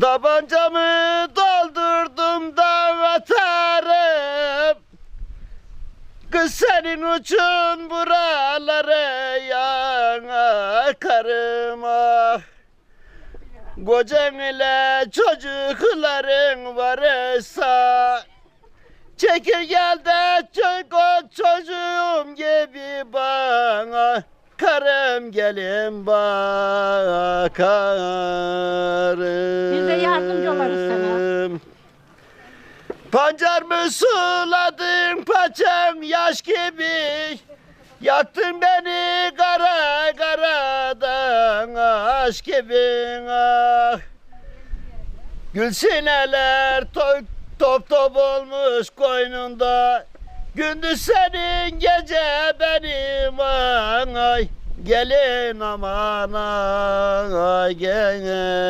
Tabancamı doldurdum da atarım. Kız senin için buralara yakarım ah. Kocan ile çocukların varsa çekil gel de çocuğum gibi bana. Karım gelin bakarım. Biz de yardımcı olarız sana. Pancar mı suladın paçam yaş gibi. Yaktın beni kara karadan aşk gibi ah. Gül sineler top top olmuş koynunda. Gündüz senin gece benim ay. Gelin aman ay gelin.